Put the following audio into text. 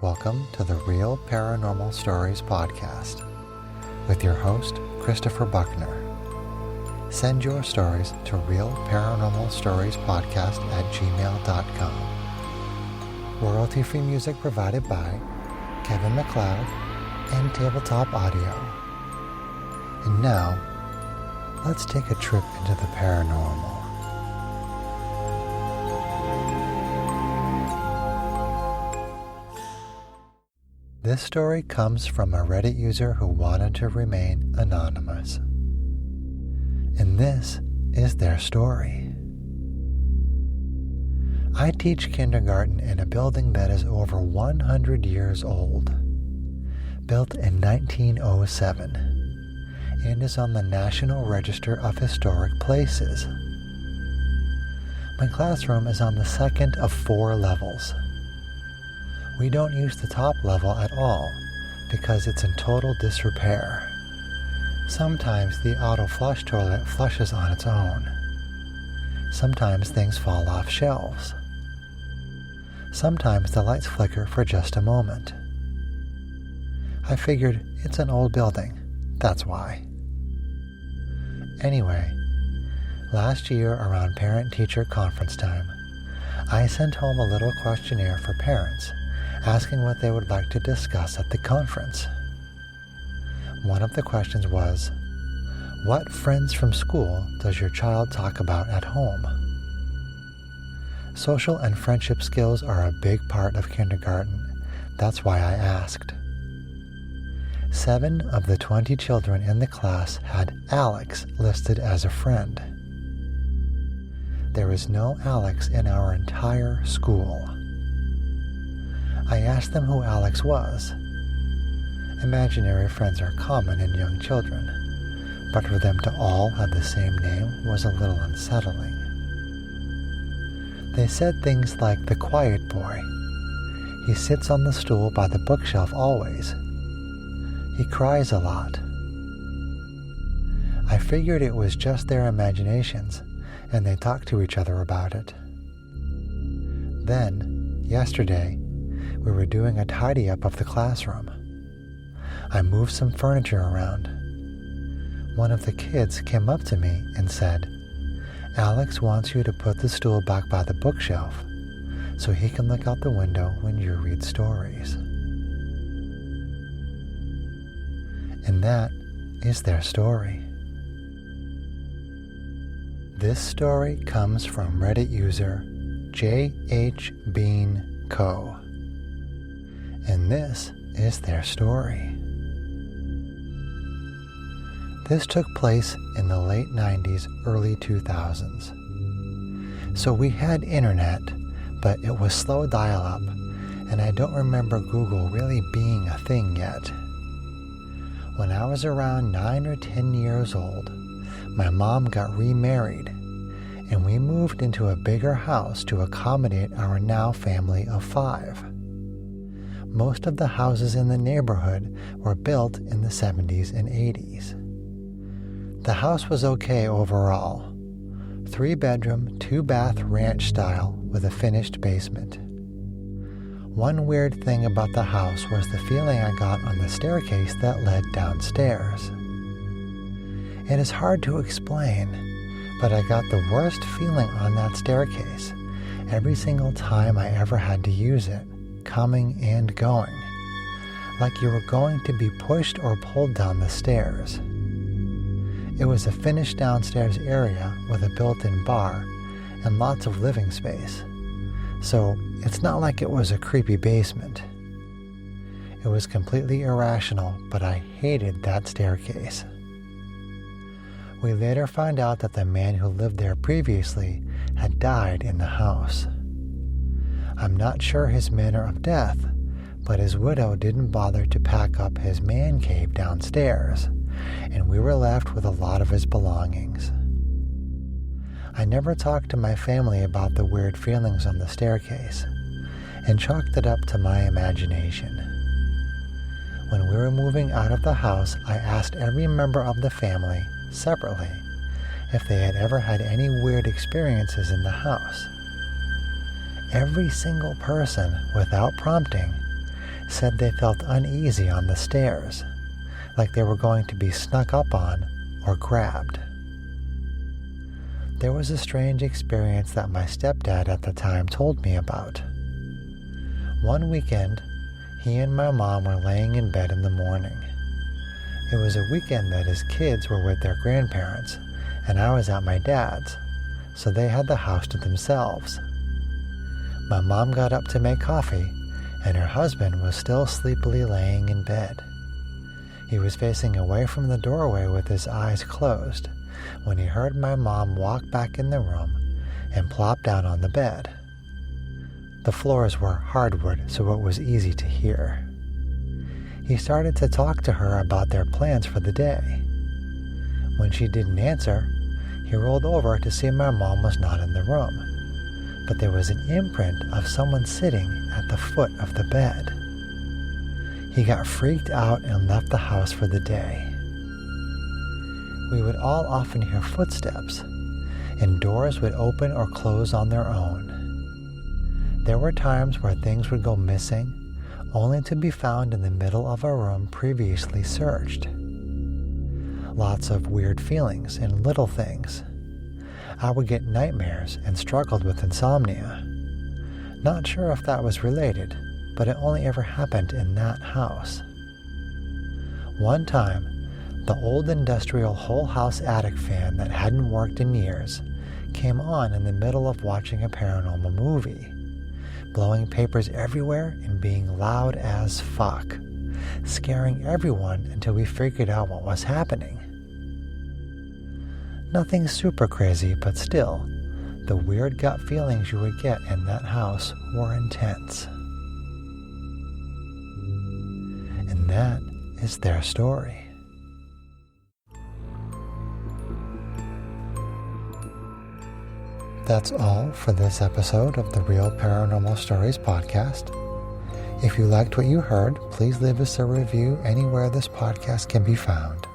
Welcome to the Real Paranormal Stories podcast with your host, Christopher Buckner. Send your stories to realparanormalstoriespodcast@gmail.com. Royalty-free music provided by Kevin MacLeod and Tabletop Audio. And now, let's take a trip into the paranormal. This story comes from a Reddit user who wanted to remain anonymous. And this is their story. I teach kindergarten in a building that is over 100 years old, built in 1907, and is on the National Register of Historic Places. My classroom is on the second of 4 levels. We don't use the top level at all because it's in total disrepair. Sometimes the auto flush toilet flushes on its own. Sometimes things fall off shelves. Sometimes the lights flicker for just a moment. I figured it's an old building, that's why. Anyway, last year around parent-teacher conference time, I sent home a little questionnaire for parents asking what they would like to discuss at the conference. One of the questions was, what friends from school does your child talk about at home? Social and friendship skills are a big part of kindergarten. That's why I asked. 7 of the 20 children in the class had Alex listed as a friend. There is no Alex in our entire school. I asked them who Alex was. Imaginary friends are common in young children, but for them to all have the same name was a little unsettling. They said things like the quiet boy. He sits on the stool by the bookshelf always. He cries a lot. I figured it was just their imaginations, and they talked to each other about it. Then, yesterday, we were doing a tidy-up of the classroom. I moved some furniture around. One of the kids came up to me and said, Alex wants you to put the stool back by the bookshelf so he can look out the window when you read stories. And that is their story. This story comes from Reddit user J.H. Bean Co. And this is their story. This took place in the late 90s, early 2000s. So we had internet, but it was slow dial-up, and I don't remember Google really being a thing yet. When I was around 9 or 10 years old, my mom got remarried, and we moved into a bigger house to accommodate our now family of 5. Most of the houses in the neighborhood were built in the 70s and 80s. The house was okay overall. 3-bedroom, 2-bath ranch style with a finished basement. One weird thing about the house was the feeling I got on the staircase that led downstairs. It is hard to explain, but I got the worst feeling on that staircase every single time I ever had to use it, coming and going, like you were going to be pushed or pulled down the stairs. It was a finished downstairs area with a built-in bar and lots of living space, so it's not like it was a creepy basement. It was completely irrational, but I hated that staircase. We later found out that the man who lived there previously had died in the house. I'm not sure his manner of death, but his widow didn't bother to pack up his man cave downstairs, and we were left with a lot of his belongings. I never talked to my family about the weird feelings on the staircase, and chalked it up to my imagination. When we were moving out of the house, I asked every member of the family, separately, if they had ever had any weird experiences in the house. Every single person, without prompting, said they felt uneasy on the stairs, like they were going to be snuck up on or grabbed. There was a strange experience that my stepdad at the time told me about. One weekend, he and my mom were laying in bed in the morning. It was a weekend that his kids were with their grandparents, and I was at my dad's, so they had the house to themselves. My mom got up to make coffee, and her husband was still sleepily laying in bed. He was facing away from the doorway with his eyes closed when he heard my mom walk back in the room and plop down on the bed. The floors were hardwood, so it was easy to hear. He started to talk to her about their plans for the day. When she didn't answer, he rolled over to see my mom was not in the room, but there was an imprint of someone sitting at the foot of the bed. He got freaked out and left the house for the day. We would all often hear footsteps, and doors would open or close on their own. There were times where things would go missing, only to be found in the middle of a room previously searched. Lots of weird feelings and little things. I would get nightmares and struggled with insomnia. Not sure if that was related, but it only ever happened in that house. One time, the old industrial whole house attic fan that hadn't worked in years came on in the middle of watching a paranormal movie, blowing papers everywhere and being loud as fuck, scaring everyone until we figured out what was happening. Nothing super crazy, but still, the weird gut feelings you would get in that house were intense. And that is their story. That's all for this episode of the Real Paranormal Stories podcast. If you liked what you heard, please leave us a review anywhere this podcast can be found.